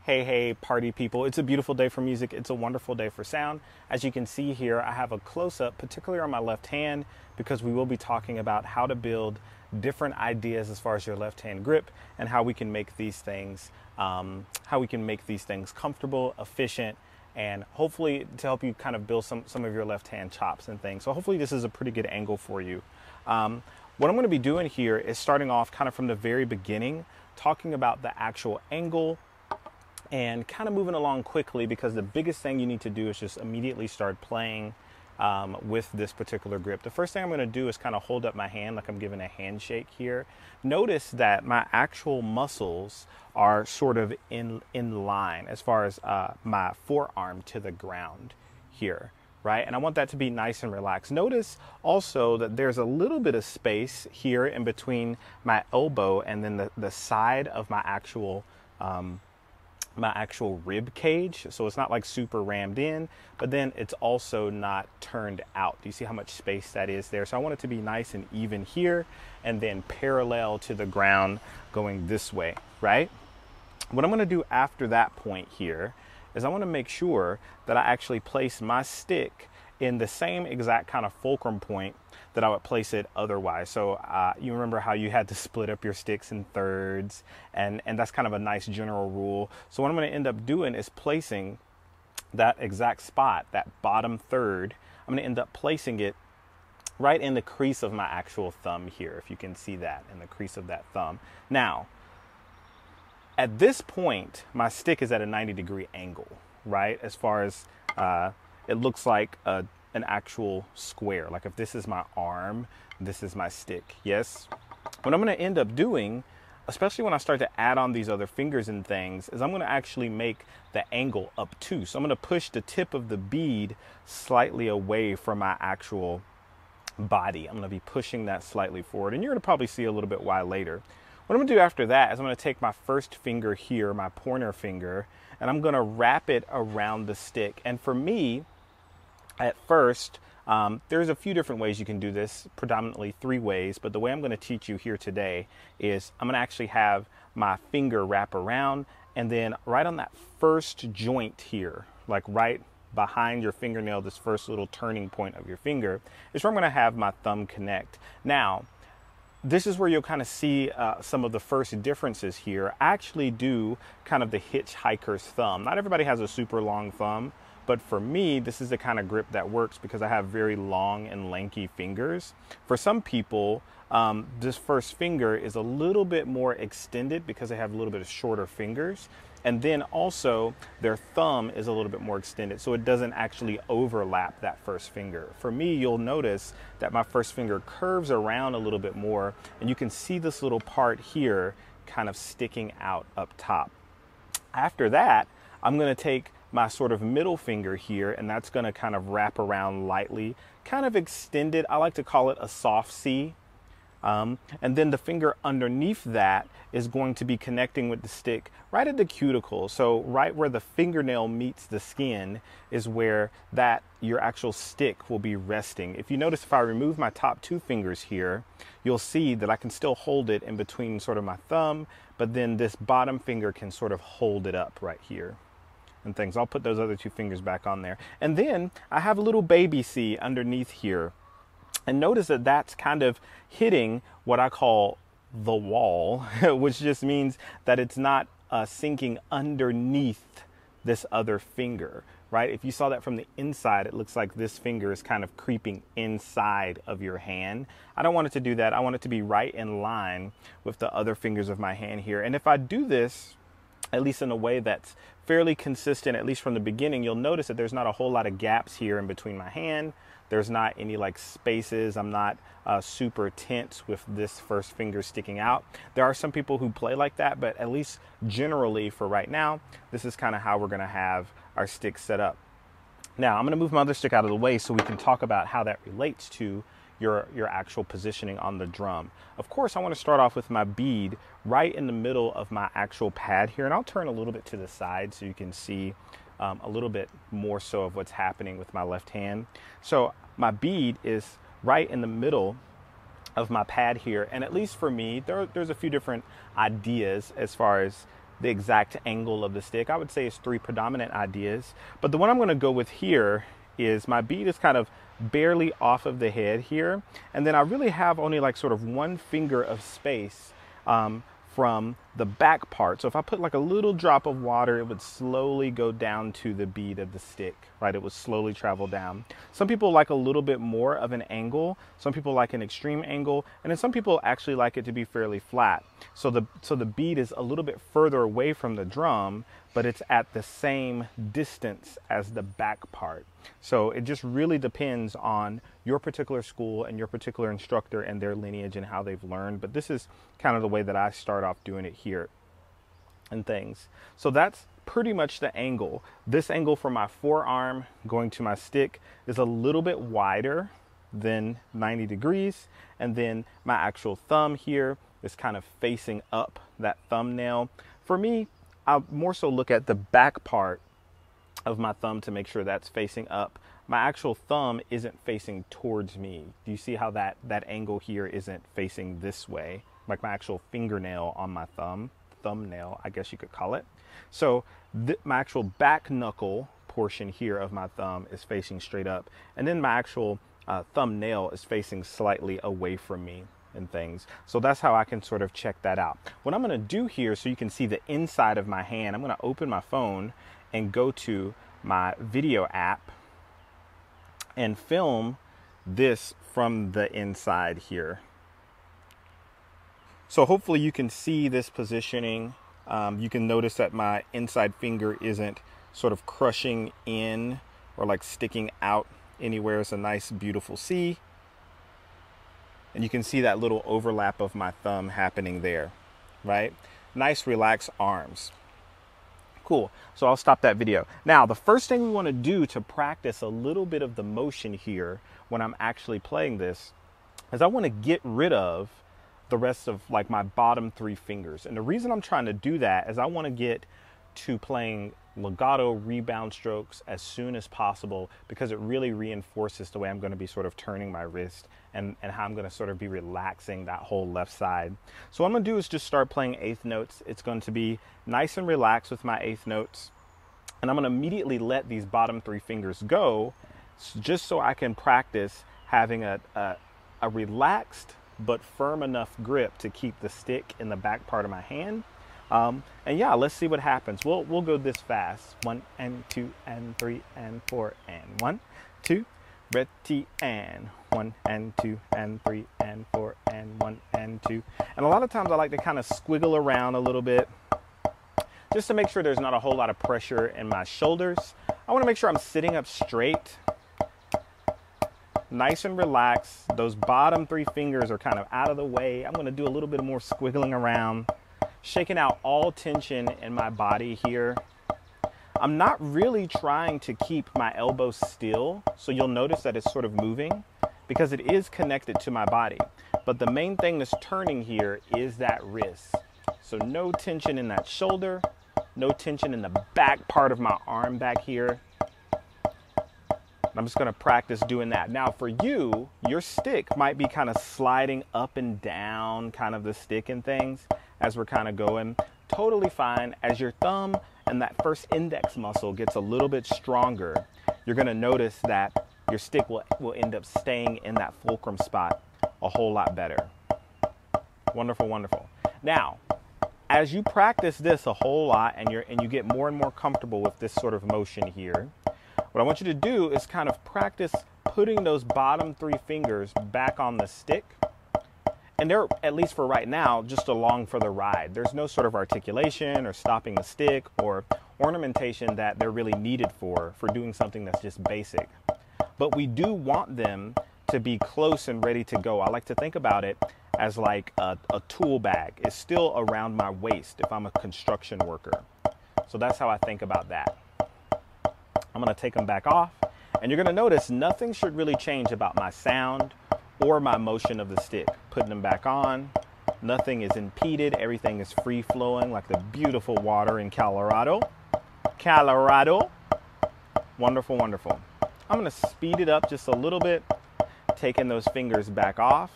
Hey, hey, party people. It's a beautiful day for music. It's a wonderful day for sound. As you can see here, I have a close-up, particularly on my left hand, because we will be talking about how to build different ideas as far as your left hand grip and how we can make these things, comfortable, efficient, and hopefully to help you kind of build some of your left hand chops and things. So hopefully this is a pretty good angle for you. What I'm going to be doing here is starting off kind of from the very beginning, talking about the actual angle, and kind of moving along quickly, because the biggest thing you need to do is just immediately start playing with this particular grip. The first thing I'm going to do is kind of hold up my hand like I'm giving a handshake here. Notice that my actual muscles are sort of in line as far as my forearm to the ground here, right? And I want that to be nice and relaxed. Notice also that there's a little bit of space here in between my elbow and then the side of my actual rib cage. So it's not like super rammed in, but then it's also not turned out. Do you see how much space that is there? So I want it to be nice and even here and then parallel to the ground going this way, right? What I'm going to do after that point here is I want to make sure that I actually place my stick in the same exact kind of fulcrum point that I would place it otherwise. So you remember how you had to split up your sticks in thirds, and that's kind of a nice general rule. So what I'm going to end up doing is placing that exact spot, that bottom third, I'm going to end up placing it right in the crease of my actual thumb here, if you can see that, in the crease of that thumb. Now, at this point, my stick is at a 90-degree angle, right? As far as it looks like an actual square. Like if this is my arm, this is my stick. Yes. What I'm going to end up doing, especially when I start to add on these other fingers and things, is I'm going to actually make the angle up too. So I'm going to push the tip of the bead slightly away from my actual body. I'm going to be pushing that slightly forward, and you're going to probably see a little bit why later. What I'm going to do after that is I'm going to take my first finger here, my pointer finger, and I'm going to wrap it around the stick. And for me, at first, there's a few different ways you can do this, predominantly 3 ways, but the way I'm going to teach you here today is I'm going to actually have my finger wrap around, and then right on that first joint here, like right behind your fingernail, this first little turning point of your finger, is where I'm going to have my thumb connect. Now, this is where you'll kind of see some of the first differences here. I actually do kind of the hitchhiker's thumb. Not everybody has a super long thumb, but for me, this is the kind of grip that works because I have very long and lanky fingers. For some people, this first finger is a little bit more extended because they have a little bit of shorter fingers. And then also their thumb is a little bit more extended, so it doesn't actually overlap that first finger. For me, you'll notice that my first finger curves around a little bit more, and you can see this little part here kind of sticking out up top. After that, I'm going to take my sort of middle finger here, and that's going to kind of wrap around lightly, kind of extended. I like to call it a soft C. And then the finger underneath that is going to be connecting with the stick right at the cuticle. So right where the fingernail meets the skin is where your actual stick will be resting. If you notice, if I remove my top 2 fingers here, you'll see that I can still hold it in between sort of my thumb, but then this bottom finger can sort of hold it up right here and things. I'll put those other 2 fingers back on there. And then I have a little baby C underneath here. And notice that that's kind of hitting what I call the wall, which just means that it's not sinking underneath this other finger, right? If you saw that from the inside, it looks like this finger is kind of creeping inside of your hand. I don't want it to do that. I want it to be right in line with the other fingers of my hand here. And if I do this, at least in a way that's fairly consistent, at least from the beginning, you'll notice that there's not a whole lot of gaps here in between my hand. There's not any like spaces. I'm not super tense with this first finger sticking out. There are some people who play like that, but at least generally for right now, this is kind of how we're going to have our stick set up. Now, I'm going to move my other stick out of the way so we can talk about how that relates to your actual positioning on the drum. Of course, I want to start off with my bead right in the middle of my actual pad here, and I'll turn a little bit to the side so you can see a little bit more so of what's happening with my left hand. So my bead is right in the middle of my pad here, and at least for me, there's a few different ideas as far as the exact angle of the stick. I would say it's 3 predominant ideas. But the one I'm going to go with here is my bead is kind of barely off of the head here. And then I really have only like sort of 1 finger of space from the back part. So if I put like a little drop of water, it would slowly go down to the bead of the stick, right? It would slowly travel down. Some people like a little bit more of an angle. Some people like an extreme angle. And then some people actually like it to be fairly flat. So the bead is a little bit further away from the drum, but it's at the same distance as the back part. So it just really depends on your particular school and your particular instructor and their lineage and how they've learned. But this is kind of the way that I start off doing it here and things. So that's pretty much the angle. This angle from my forearm going to my stick is a little bit wider than 90 degrees. And then my actual thumb here is kind of facing up, that thumbnail. For me, I more so look at the back part of my thumb to make sure that's facing up. My actual thumb isn't facing towards me. Do you see how that angle here isn't facing this way? Like my actual fingernail on my thumbnail, I guess you could call it. So my actual back knuckle portion here of my thumb is facing straight up. And then my actual thumbnail is facing slightly away from me and things. So that's how I can sort of check that out. What I'm going to do here, so you can see the inside of my hand, I'm going to open my phone and go to my video app and film this from the inside here. So hopefully you can see this positioning. You can notice that my inside finger isn't sort of crushing in or like sticking out anywhere. It's a nice, beautiful C. And you can see that little overlap of my thumb happening there, right? Nice, relaxed arms. Cool. So I'll stop that video. Now, the first thing we want to do to practice a little bit of the motion here when I'm actually playing this is I want to get rid of the rest of like my bottom 3 fingers. And the reason I'm trying to do that is I want to get to playing legato rebound strokes as soon as possible, because it really reinforces the way I'm going to be sort of turning my wrist and how I'm going to sort of be relaxing that whole left side. So what I'm going to do is just start playing 8th notes. It's going to be nice and relaxed with my 8th notes. And I'm going to immediately let these bottom 3 fingers go, just so I can practice having a relaxed but firm enough grip to keep the stick in the back part of my hand. And yeah, let's see what happens. We'll go this fast. 1 and 2 and 3 and 4 and 1, 2, ready, and 1 and 2 and 3 and 4 and 1 and 2. And a lot of times I like to kind of squiggle around a little bit just to make sure there's not a whole lot of pressure in my shoulders. I want to make sure I'm sitting up straight, nice and relaxed. Those bottom 3 fingers are kind of out of the way. I'm going to do a little bit more squiggling around, shaking out all tension in my body here. I'm not really trying to keep my elbow still, so you'll notice that it's sort of moving because it is connected to my body. But the main thing that's turning here is that wrist. So no tension in that shoulder, no tension in the back part of my arm back here. I'm just going to practice doing that. Now for you, your stick might be kind of sliding up and down, kind of the stick and things as we're kind of going. Totally fine. As your thumb and that first index muscle gets a little bit stronger, you're going to notice that your stick will end up staying in that fulcrum spot a whole lot better. Wonderful, wonderful. Now, as you practice this a whole lot and you get more and more comfortable with this sort of motion here, what I want you to do is kind of practice putting those bottom 3 fingers back on the stick. And they're, at least for right now, just along for the ride. There's no sort of articulation or stopping the stick or ornamentation that they're really needed for doing something that's just basic. But we do want them to be close and ready to go. I like to think about it as like a tool bag. It's still around my waist if I'm a construction worker. So that's how I think about that. I'm going to take them back off, and you're going to notice nothing should really change about my sound or my motion of the stick. Putting them back on, nothing is impeded. Everything is free flowing like the beautiful water in Colorado. Colorado. Wonderful, wonderful. I'm going to speed it up just a little bit, taking those fingers back off.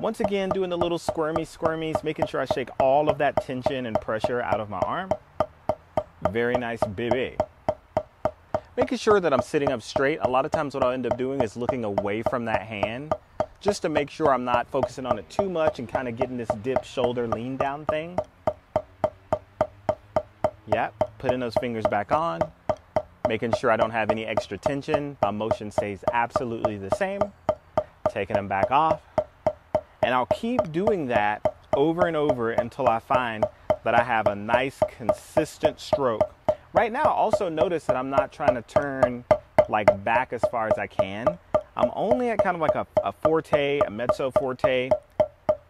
Once again, doing the little squirmies, making sure I shake all of that tension and pressure out of my arm. Very nice, baby. Making sure that I'm sitting up straight. A lot of times what I'll end up doing is looking away from that hand, just to make sure I'm not focusing on it too much and kind of getting this dip shoulder lean down thing. Yep, putting those fingers back on, making sure I don't have any extra tension. My motion stays absolutely the same. Taking them back off. And I'll keep doing that over and over until I find that I have a nice consistent stroke. Right now, also notice that I'm not trying to turn like back as far as I can. I'm only at kind of like a forte, a mezzo forte.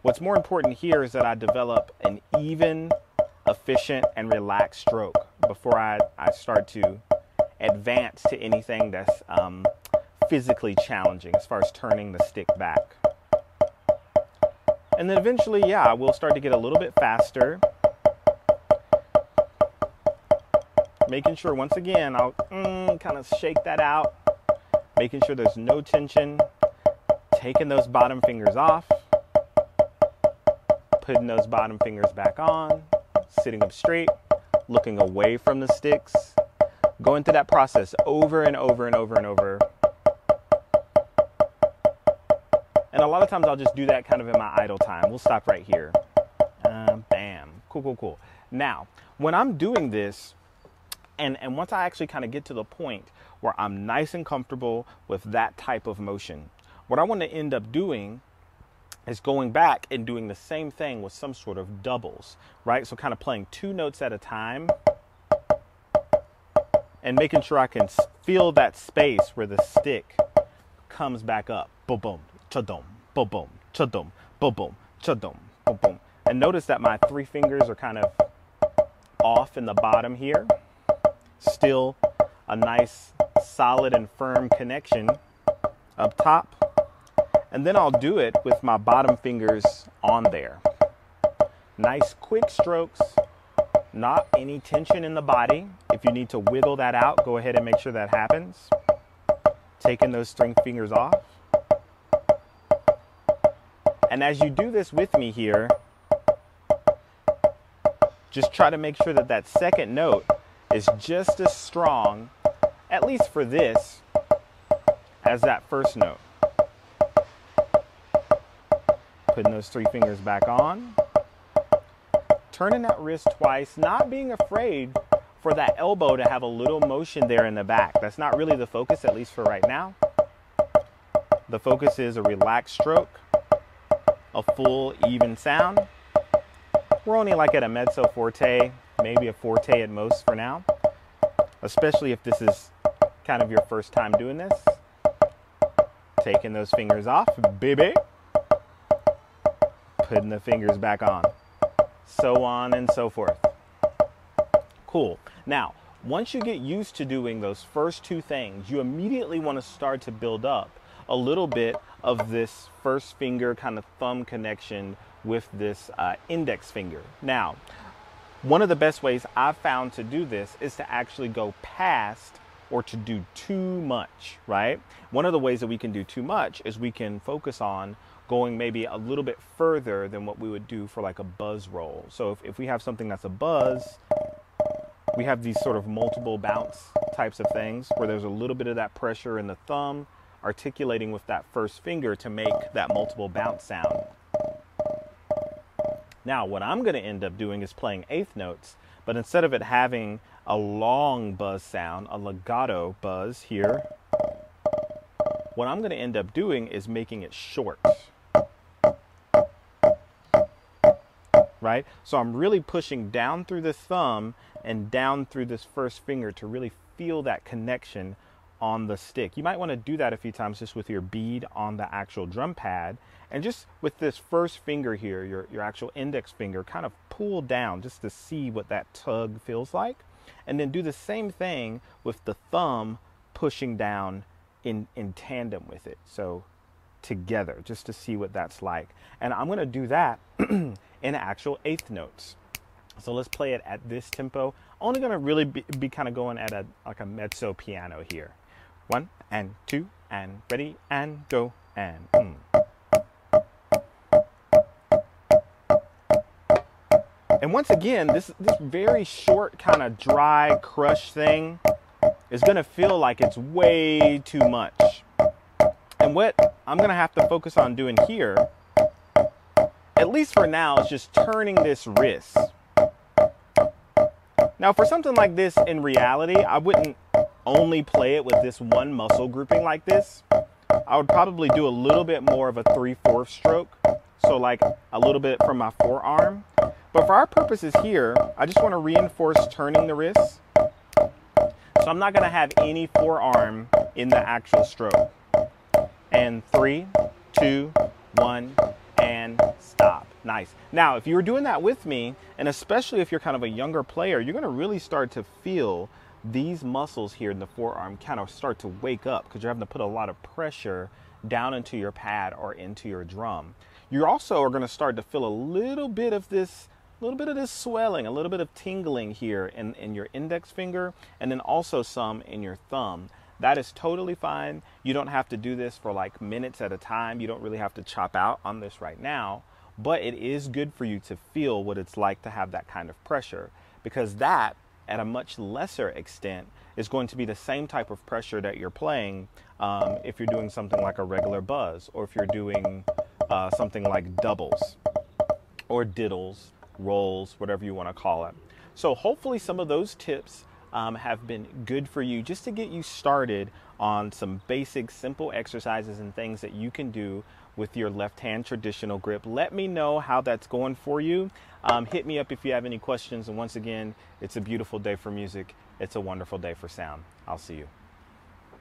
What's more important here is that I develop an even, efficient, and relaxed stroke before I start to advance to anything that's physically challenging as far as turning the stick back. And then eventually, yeah, we'll start to get a little bit faster. Making sure, once again, I'll kind of shake that out. Making sure there's no tension. Taking those bottom fingers off. Putting those bottom fingers back on. Sitting up straight. Looking away from the sticks. Going through that process over and over and over and over. And a lot of times I'll just do that kind of in my idle time. We'll stop right here. Bam. Cool. Now, when I'm doing this, and once I actually kind of get to the point where I'm nice and comfortable with that type of motion, what I want to end up doing is going back and doing the same thing with some sort of doubles, right? So kind of playing 2 notes at a time and making sure I can feel that space where the stick comes back up. Boom, boom, cha-dum, boom, boom, cha-dum, boom, boom, cha-dum, boom, boom. And notice that my 3 fingers are kind of off in the bottom here. Still a nice, solid and firm connection up top. And then I'll do it with my bottom fingers on there. Nice quick strokes, not any tension in the body. If you need to wiggle that out, go ahead and make sure that happens. Taking those string fingers off. And as you do this with me here, just try to make sure that that second note is just as strong, at least for this, as that first note. Putting those 3 fingers back on. Turning that wrist twice, not being afraid for that elbow to have a little motion there in the back. That's not really the focus, at least for right now. The focus is a relaxed stroke, a full, even sound. We're only like at a mezzo forte, maybe a forte at most for now, especially if this is kind of your first time doing this. Taking those fingers off, baby. Putting the fingers back on. So on and so forth. Cool. Now, once you get used to doing those first 2 things, you immediately want to start to build up a little bit of this first finger kind of thumb connection with this index finger. Now, one of the best ways I've found to do this is to actually go past or to do too much, right? One of the ways that we can do too much is we can focus on going maybe a little bit further than what we would do for like a buzz roll. So if we have something that's a buzz, we have these sort of multiple bounce types of things where there's a little bit of that pressure in the thumb articulating with that first finger to make that multiple bounce sound. Now, what I'm going to end up doing is playing 8th notes, but instead of it having a long buzz sound, a legato buzz here, what I'm going to end up doing is making it short. Right? So I'm really pushing down through the thumb and down through this first finger to really feel that connection on the stick. You might want to do that a few times just with your bead on the actual drum pad, and just with this first finger here, your actual index finger, kind of pull down just to see what that tug feels like, and then do the same thing with the thumb pushing down in tandem with it, so together, just to see what that's like. And I'm going to do that in actual 8th notes. So let's play it at this tempo. Only going to really be kind of going at like a mezzo piano here. 1 and 2 and ready and go and And once again, this very short kind of dry crush thing is going to feel like it's way too much. And what I'm going to have to focus on doing here, at least for now, is just turning this wrist. Now for something like this, in reality, I wouldn't only play it with this one muscle grouping like this. I would probably do a little bit more of a 3/4 stroke. So like a little bit from my forearm. But for our purposes here, I just want to reinforce turning the wrist. So I'm not going to have any forearm in the actual stroke. And 3, 2, 1, and stop. Nice. Now, if you were doing that with me, and especially if you're kind of a younger player, you're going to really start to feel these muscles here in the forearm kind of start to wake up because you're having to put a lot of pressure down into your pad or into your drum. You also are going to start to feel a little bit of this swelling, a little bit of tingling here in your index finger, and then also some in your thumb. That is totally fine. You don't have to do this for like minutes at a time. You don't really have to chop out on this right now, but it is good for you to feel what it's like to have that kind of pressure, because that, at a much lesser extent, is going to be the same type of pressure that you're playing if you're doing something like a regular buzz, or if you're doing something like doubles or diddles, rolls, whatever you want to call it. So hopefully some of those tips have been good for you just to get you started on some basic, simple exercises and things that you can do with your left hand traditional grip. Let me know how that's going for you. Hit me up if you have any questions. And once again, it's a beautiful day for music. It's a wonderful day for sound. I'll see you.